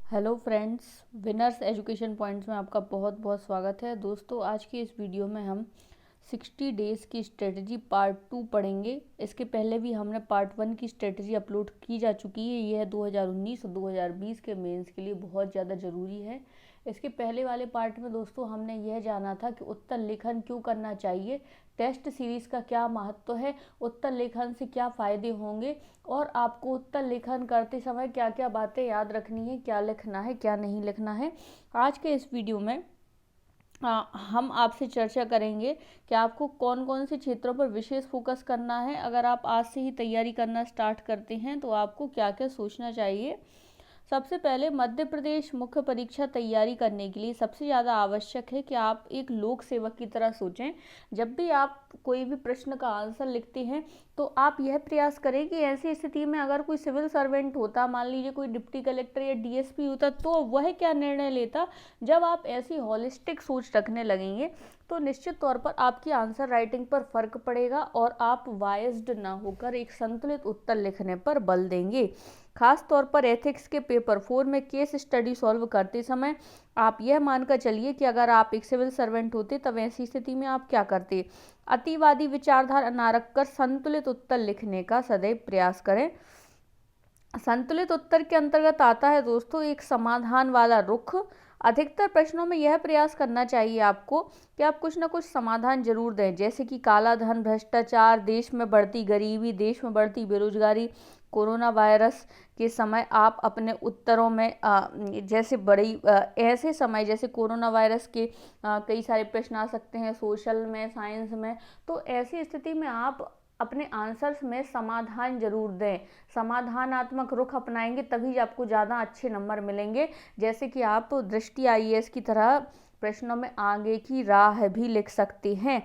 Hello friends, winners education points में आपका बहुत बहुत स्वागत है। दोस्तों, आज की इस वीडियो में हम 60 डेज़ की स्ट्रेटजी पार्ट 2 पढ़ेंगे। इसके पहले भी हमने पार्ट 1 की स्ट्रेटजी अपलोड की जा चुकी है। यह 2019 और 2020 के मेंस के लिए बहुत ज़्यादा ज़रूरी है। इसके पहले वाले पार्ट में दोस्तों हमने यह जाना था कि उत्तर लेखन क्यों करना चाहिए, टेस्ट सीरीज़ का क्या महत्व है, उत्तर लेखन से क्या फ़ायदे होंगे और आपको उत्तर लेखन करते समय क्या क्या बातें याद रखनी है, क्या लिखना है क्या नहीं लिखना है। आज के इस वीडियो में हम आपसे चर्चा करेंगे कि आपको कौन कौन से क्षेत्रों पर विशेष फोकस करना है। अगर आप आज से ही तैयारी करना स्टार्ट करते हैं तो आपको क्या क्या सोचना चाहिए। सबसे पहले मध्य प्रदेश मुख्य परीक्षा तैयारी करने के लिए सबसे ज़्यादा आवश्यक है कि आप एक लोक सेवक की तरह सोचें। जब भी आप कोई भी प्रश्न का आंसर लिखते हैं तो आप यह प्रयास करें कि ऐसी स्थिति में अगर कोई सिविल सर्वेंट होता, मान लीजिए कोई डिप्टी कलेक्टर या डीएसपी होता, तो वह क्या निर्णय लेता। जब आप ऐसी हॉलिस्टिक सोच रखने लगेंगे तो निश्चित तौर पर आपकी आंसर राइटिंग पर फर्क पड़ेगा और आप वाइज्ड ना होकर एक संतुलित उत्तर लिखने पर बल देंगे। खास तौर पर एथिक्स के पेपर 4 में केस स्टडी सॉल्व करते समय आप यह मानकर चलिए कि अगर आप एक सिविल सर्वेंट होते तब ऐसी स्थिति में आप क्या करते। अतिवादी विचारधारा ना रखकर संतुलित उत्तर लिखने का सदैव प्रयास करें। संतुलित उत्तर के अंतर्गत आता है दोस्तों एक समाधान वाला रुख। अधिकतर प्रश्नों में यह प्रयास करना चाहिए आपको कि आप कुछ ना कुछ समाधान जरूर दें, जैसे कि काला धन, भ्रष्टाचार, देश में बढ़ती गरीबी, देश में बढ़ती बेरोजगारी, कोरोना वायरस के समय आप अपने उत्तरों में जैसे ऐसे समय जैसे कोरोना वायरस के कई सारे प्रश्न आ सकते हैं, सोशल में, साइंस में। तो ऐसी स्थिति में आप अपने आंसर्स में समाधान जरूर दें। समाधानात्मक रुख अपनाएंगे तभी आपको ज़्यादा अच्छे नंबर मिलेंगे। जैसे कि आप दृष्टि आईएएस की तरह प्रश्नों में आगे की राह भी लिख सकते हैं।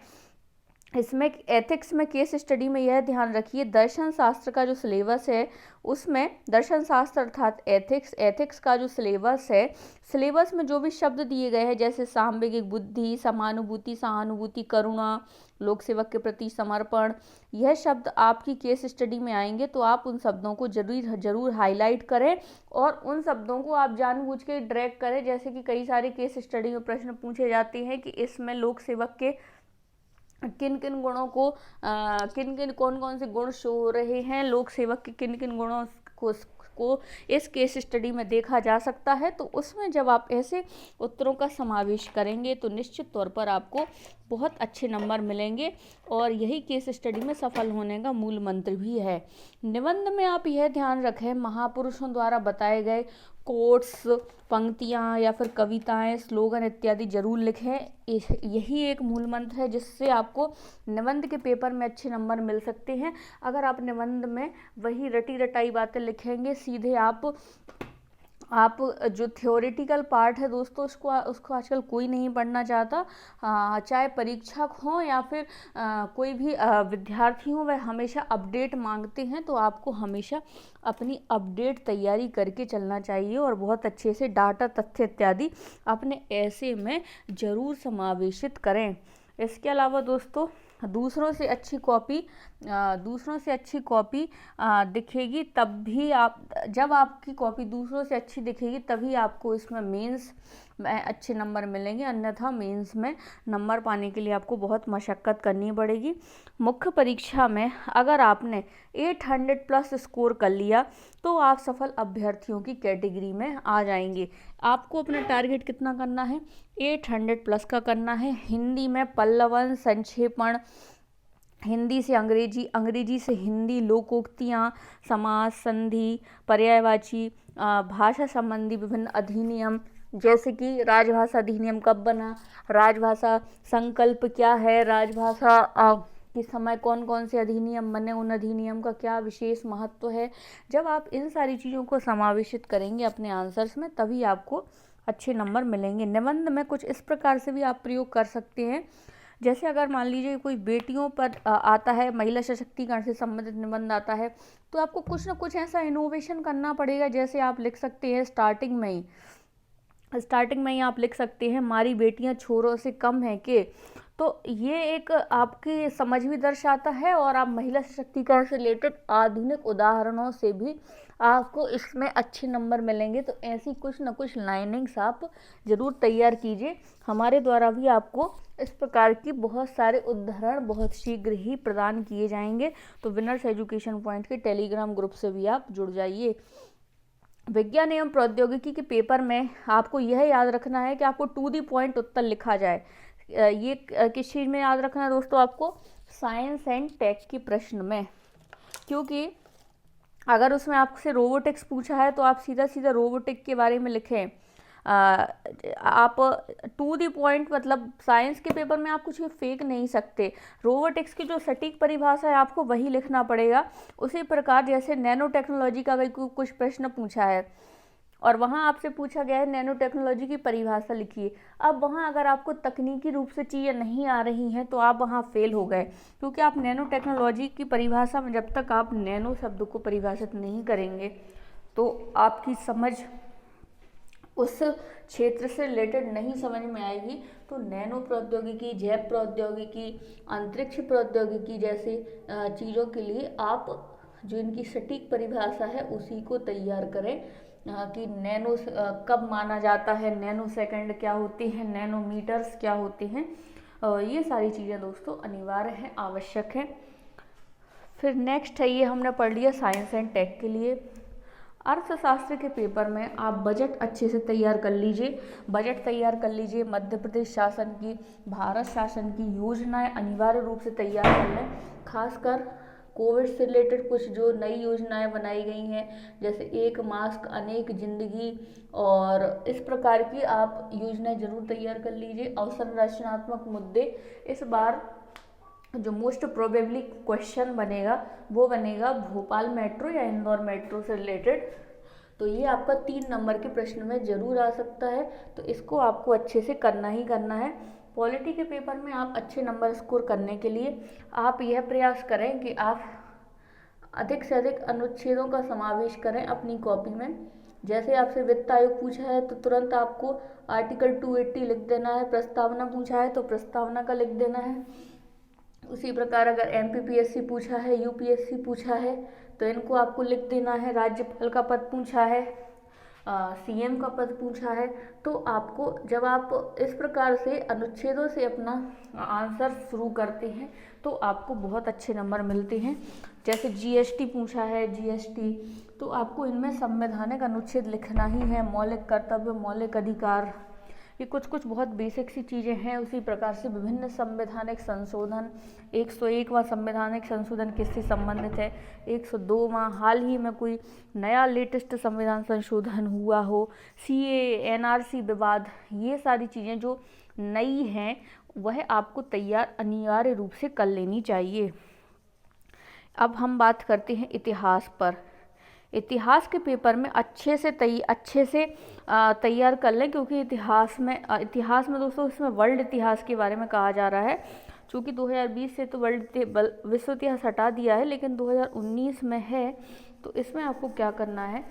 इसमें एथिक्स में केस स्टडी में यह ध्यान रखिए, दर्शन शास्त्र का जो सिलेबस है उसमें दर्शन शास्त्र अर्थात एथिक्स का जो सिलेबस है, सिलेबस में जो भी शब्द दिए गए हैं जैसे सांवेगिक बुद्धि, समानुभूति, सहानुभूति, करुणा, लोक सेवक के प्रति समर्पण, यह शब्द आपकी केस स्टडी में आएंगे तो आप उन शब्दों को जरूर हाईलाइट करें और उन शब्दों को आप जानबूझ के ड्रैग करें। जैसे कि कई सारे केस स्टडी में प्रश्न पूछे जाते हैं कि इसमें लोक सेवक के किन किन गुणों को कौन कौन से गुण शो हो रहे हैं, लोक सेवक के किन किन गुणों को इस केस स्टडी में देखा जा सकता है। तो उसमें जब आप ऐसे उत्तरों का समावेश करेंगे तो निश्चित तौर पर आपको बहुत अच्छे नंबर मिलेंगे और यही केस स्टडी में सफल होने का मूल मंत्र भी है। निबंध में आप यह ध्यान रखें, महापुरुषों द्वारा बताए गए कोट्स, पंक्तियाँ या फिर कविताएं, स्लोगन इत्यादि जरूर लिखें। यही एक मूल मंत्र है जिससे आपको निबंध के पेपर में अच्छे नंबर मिल सकते हैं। अगर आप निबंध में वही रटी रटाई बातें लिखेंगे, सीधे आप जो थ्योरेटिकल पार्ट है दोस्तों उसको आजकल कोई नहीं पढ़ना चाहता। चाहे परीक्षक हो या फिर कोई भी विद्यार्थी हो, वह हमेशा अपडेट मांगते हैं। तो आपको हमेशा अपनी अपडेट तैयारी करके चलना चाहिए और बहुत अच्छे से डाटा, तथ्य इत्यादि अपने ऐसे में ज़रूर समावेशित करें। इसके अलावा दोस्तों दूसरों से अच्छी कॉपी दिखेगी तब भी जब आपकी कॉपी दूसरों से अच्छी दिखेगी तभी आपको इसमें मेंस में अच्छे नंबर मिलेंगे, अन्यथा मेंस में नंबर पाने के लिए आपको बहुत मशक्क़त करनी पड़ेगी। मुख्य परीक्षा में अगर आपने 800 प्लस स्कोर कर लिया तो आप सफल अभ्यर्थियों की कैटेगरी में आ जाएंगे। आपको अपना टारगेट कितना करना है, 800 प्लस का करना है। हिंदी में पल्लवन, संक्षेपण, हिंदी से अंग्रेजी, अंग्रेजी से हिंदी, लोकोक्तियाँ, समास, संधि, पर्यायवाची, भाषा संबंधी विभिन्न अधिनियम, जैसे कि राजभाषा अधिनियम कब बना, राजभाषा संकल्प क्या है, राजभाषा किस समय कौन कौन से अधिनियम बने, उन अधिनियम का क्या विशेष महत्व है। जब आप इन सारी चीज़ों को समावेशित करेंगे अपने आंसर्स में तभी आपको अच्छे नंबर मिलेंगे। निबंध में कुछ इस प्रकार से भी आप प्रयोग कर सकते हैं, जैसे अगर मान लीजिए कोई बेटियों पर आता है, महिला सशक्तिकरण से संबंधित निबंध आता है, तो आपको कुछ ना कुछ ऐसा इनोवेशन करना पड़ेगा। जैसे आप लिख सकते हैं स्टार्टिंग में ही आप लिख सकते हैं, हमारी बेटियां छोरों से कम हैं कि, तो ये एक आपकी समझ भी दर्शाता है और आप महिला सशक्तिकरण से रिलेटेड आधुनिक उदाहरणों से भी आपको इसमें अच्छे नंबर मिलेंगे। तो ऐसी कुछ न कुछ लाइनिंग्स आप ज़रूर तैयार कीजिए। हमारे द्वारा भी आपको इस प्रकार की बहुत सारे उदाहरण बहुत शीघ्र ही प्रदान किए जाएंगे। तो विनर्स एजुकेशन पॉइंट के टेलीग्राम ग्रुप से भी आप जुड़ जाइए। विज्ञान एवं प्रौद्योगिकी के पेपर में आपको यह याद रखना है कि आपको टू दी पॉइंट उत्तर लिखा जाए। ये किस चीज़ में याद रखना है दोस्तों? आपको साइंस एंड टेक की प्रश्न में, क्योंकि अगर उसमें आपसे रोबोटिक्स पूछा है तो आप सीधा सीधा रोबोटिक के बारे में लिखें। आप टू दी पॉइंट मतलब साइंस के पेपर में आप कुछ फेंक नहीं सकते। रोबोटिक्स की जो सटीक परिभाषा है आपको वही लिखना पड़ेगा। उसी प्रकार जैसे नैनो टेक्नोलॉजी का कुछ प्रश्न पूछा है और वहाँ आपसे पूछा गया है नैनो टेक्नोलॉजी की परिभाषा लिखिए। अब वहाँ अगर आपको तकनीकी रूप से चीज़ें नहीं आ रही हैं तो आप वहाँ फेल हो गए, क्योंकि आप नैनो टेक्नोलॉजी की परिभाषा में जब तक आप नैनो शब्द को परिभाषित नहीं करेंगे तो आपकी समझ उस क्षेत्र से रिलेटेड नहीं समझ में आएगी। तो नैनो प्रौद्योगिकी, जैव प्रौद्योगिकी, अंतरिक्ष प्रौद्योगिकी जैसे चीज़ों के लिए आप जो इनकी सटीक परिभाषा है उसी को तैयार करें कि नैनो कब माना जाता है, नैनो सेकंड क्या होते हैं, नैनोमीटर्स क्या होते हैं। ये सारी चीज़ें दोस्तों अनिवार्य हैं, आवश्यक हैं। फिर नेक्स्ट है ये हमने पढ़ लिया साइंस एंड टेक के लिए। अर्थशास्त्र के पेपर में आप बजट अच्छे से तैयार कर लीजिए। बजट तैयार कर लीजिए। मध्य प्रदेश शासन की, भारत शासन की योजनाएं अनिवार्य रूप से तैयार कर लें। खासकर कोविड से रिलेटेड कुछ जो नई योजनाएं बनाई गई हैं, जैसे एक मास्क अनेक जिंदगी और इस प्रकार की आप योजनाएं जरूर तैयार कर लीजिए। अवसंरचनात्मक मुद्दे, इस बार जो मोस्ट प्रोबेबली क्वेश्चन बनेगा वो बनेगा भोपाल मेट्रो या इंदौर मेट्रो से रिलेटेड। तो ये आपका 3 नंबर के प्रश्न में जरूर आ सकता है, तो इसको आपको अच्छे से करना ही करना है। पॉलिटी के पेपर में आप अच्छे नंबर स्कोर करने के लिए आप यह प्रयास करें कि आप अधिक से अधिक अनुच्छेदों का समावेश करें अपनी कॉपी में। जैसे आपसे वित्त आयोग पूछा है तो तुरंत आपको आर्टिकल 280 लिख देना है। प्रस्तावना पूछा है तो प्रस्तावना का लिख देना है। उसी प्रकार अगर MPPSC पूछा है, UPSC पूछा है तो इनको आपको लिख देना है। राज्यपाल का पद पूछा है, CM का पद पूछा है, तो आपको जब आप इस प्रकार से अनुच्छेदों से अपना आंसर शुरू करते हैं तो आपको बहुत अच्छे नंबर मिलते हैं। जैसे GST पूछा है, GST, तो आपको इनमें संवैधानिक अनुच्छेद लिखना ही है। मौलिक कर्तव्य, मौलिक अधिकार, ये कुछ बहुत बेसिक सी चीज़ें हैं। उसी प्रकार से विभिन्न संवैधानिक संशोधन, 101वां संवैधानिक संशोधन किससे संबंधित है, 102वां हाल ही में कोई नया लेटेस्ट संविधान संशोधन हुआ हो, CAA, NRC विवाद, ये सारी चीज़ें जो नई हैं वह आपको तैयार अनिवार्य रूप से कर लेनी चाहिए। अब हम बात करते हैं इतिहास पर। इतिहास के पेपर में अच्छे से तैयार कर लें, क्योंकि इतिहास में दोस्तों इसमें वर्ल्ड इतिहास के बारे में कहा जा रहा है। चूँकि 2020 से तो विश्व इतिहास हटा दिया है, लेकिन 2019 में है, तो इसमें आपको क्या करना है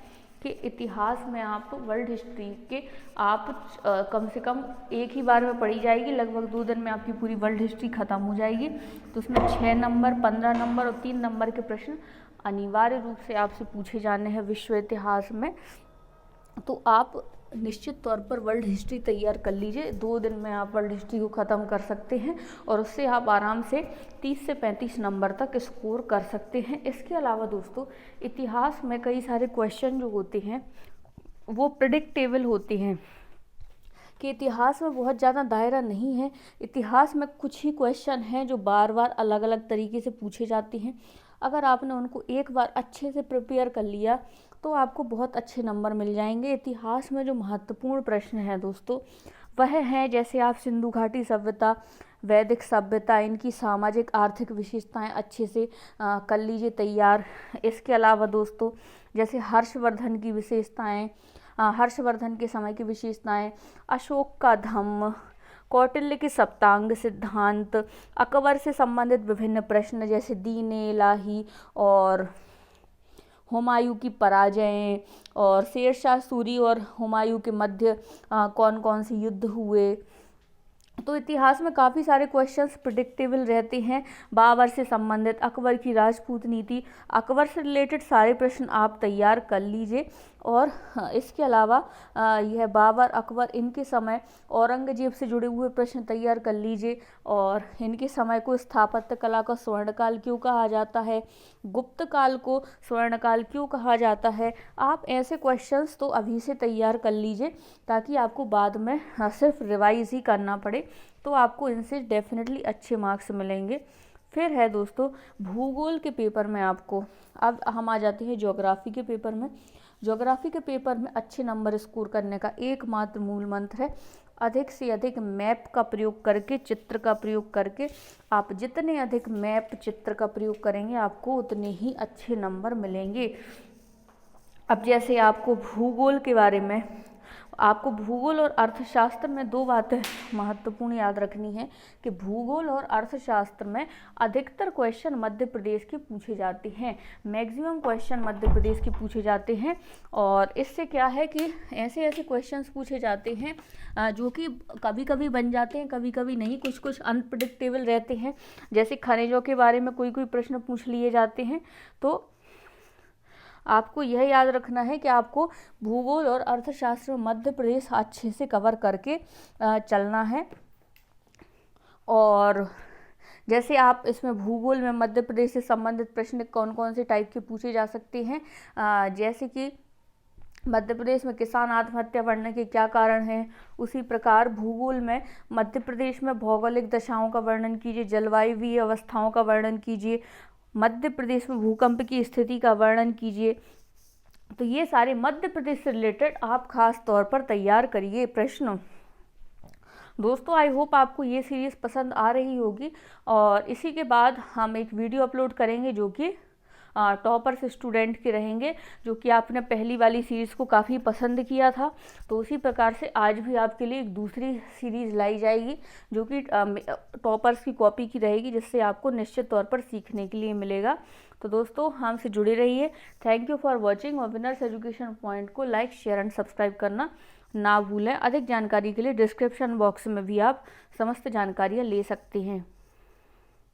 कि इतिहास में आप वर्ल्ड हिस्ट्री के आप कम से कम एक ही बार में पढ़ी जाएगी, लगभग 2 दिन में आपकी पूरी वर्ल्ड हिस्ट्री खत्म हो जाएगी। तो उसमें 6 नंबर, 15 नंबर और 3 नंबर के प्रश्न अनिवार्य रूप से आपसे पूछे जाने हैं विश्व इतिहास में। तो आप निश्चित तौर पर वर्ल्ड हिस्ट्री तैयार कर लीजिए। 2 दिन में आप वर्ल्ड हिस्ट्री को ख़त्म कर सकते हैं और उससे आप आराम से 30 से 35 नंबर तक स्कोर कर सकते हैं। इसके अलावा दोस्तों इतिहास में कई सारे क्वेश्चन जो होते हैं वो प्रेडिक्टेबल होते हैं, कि इतिहास में बहुत ज़्यादा दायरा नहीं है। इतिहास में कुछ ही क्वेश्चन हैं जो बार बार अलग अलग तरीके से पूछे जाते हैं। अगर आपने उनको एक बार अच्छे से प्रिपेयर कर लिया तो आपको बहुत अच्छे नंबर मिल जाएंगे। इतिहास में जो महत्वपूर्ण प्रश्न हैं दोस्तों वह हैं, जैसे आप सिंधु घाटी सभ्यता, वैदिक सभ्यता, इनकी सामाजिक आर्थिक विशेषताएं अच्छे से कर लीजिए तैयार। इसके अलावा दोस्तों जैसे हर्षवर्धन की विशेषताएं, हर्षवर्धन के समय की विशेषताएं, अशोक का धम्म, कौटिल्य के सप्तांग सिद्धांत, अकबर से संबंधित विभिन्न प्रश्न जैसे दीन-ए इलाही और हुमायूं की पराजयें, और शेरशाह सूरी और हुमायूं के मध्य कौन कौन से युद्ध हुए, तो इतिहास में काफ़ी सारे क्वेश्चंस प्रिडिक्टेबल रहते हैं। बाबर से संबंधित, अकबर की राजपूत नीति, अकबर से रिलेटेड सारे प्रश्न आप तैयार कर लीजिए। और इसके अलावा यह बाबर, अकबर, इनके समय, औरंगजेब से जुड़े हुए प्रश्न तैयार कर लीजिए। और इनके समय को स्थापत्य कला का स्वर्णकाल क्यों कहा जाता है, गुप्त काल को स्वर्णकाल क्यों कहा जाता है। आप ऐसे क्वेश्चंस तो अभी से तैयार कर लीजिए ताकि आपको बाद में सिर्फ रिवाइज ही करना पड़े, तो आपको इनसे डेफिनेटली अच्छे मार्क्स मिलेंगे। फिर है दोस्तों भूगोल के पेपर में आपको, अब हम आ जाते हैं ज्योग्राफी के पेपर में। ज्योग्राफी के पेपर में अच्छे नंबर स्कोर करने का एकमात्र मूल मंत्र है अधिक से अधिक मैप का प्रयोग करके, चित्र का प्रयोग करके। आप जितने अधिक मैप, चित्र का प्रयोग करेंगे आपको उतने ही अच्छे नंबर मिलेंगे। अब जैसे आपको भूगोल के बारे में, आपको भूगोल और अर्थशास्त्र में दो बातें महत्वपूर्ण याद रखनी है कि भूगोल और अर्थशास्त्र में अधिकतर क्वेश्चन मध्य प्रदेश के पूछे जाते हैं, मैक्सिमम क्वेश्चन मध्य प्रदेश के पूछे जाते हैं। और इससे क्या है कि ऐसे ऐसे क्वेश्चंस पूछे जाते हैं जो कि कभी कभी बन जाते हैं, कभी कभी नहीं, कुछ कुछ अनप्रिडिक्टेबल रहते हैं। जैसे खनिजों के बारे में कोई कोई प्रश्न पूछ लिए जाते हैं। तो आपको यह याद रखना है कि आपको भूगोल और अर्थशास्त्र में मध्य प्रदेश अच्छे से कवर करके चलना है। और जैसे आप इसमें भूगोल में मध्य प्रदेश से संबंधित प्रश्न कौन कौन से टाइप के पूछे जा सकते हैं, जैसे कि मध्य प्रदेश में किसान आत्महत्या बढ़ने के क्या कारण हैं। उसी प्रकार भूगोल में मध्य प्रदेश में भौगोलिक दशाओं का वर्णन कीजिए, जलवायु अवस्थाओं का वर्णन कीजिए, मध्य प्रदेश में भूकंप की स्थिति का वर्णन कीजिए। तो ये सारे मध्य प्रदेश से रिलेटेड आप खास तौर पर तैयार करिए प्रश्न। दोस्तों आई होप आपको ये सीरीज़ पसंद आ रही होगी। और इसी के बाद हम एक वीडियो अपलोड करेंगे जो कि टॉपर्स स्टूडेंट के रहेंगे, जो कि आपने पहली वाली सीरीज़ को काफ़ी पसंद किया था। तो उसी प्रकार से आज भी आपके लिए एक दूसरी सीरीज़ लाई जाएगी जो कि टॉपर्स की कॉपी की रहेगी, जिससे आपको निश्चित तौर पर सीखने के लिए मिलेगा। तो दोस्तों हमसे जुड़े रहिए। Thank you for watching. और विनर्स एजुकेशन पॉइंट को लाइक, शेयर एंड सब्सक्राइब करना ना भूलें। अधिक जानकारी के लिए डिस्क्रिप्शन बॉक्स में भी आप समस्त जानकारियाँ ले सकते हैं।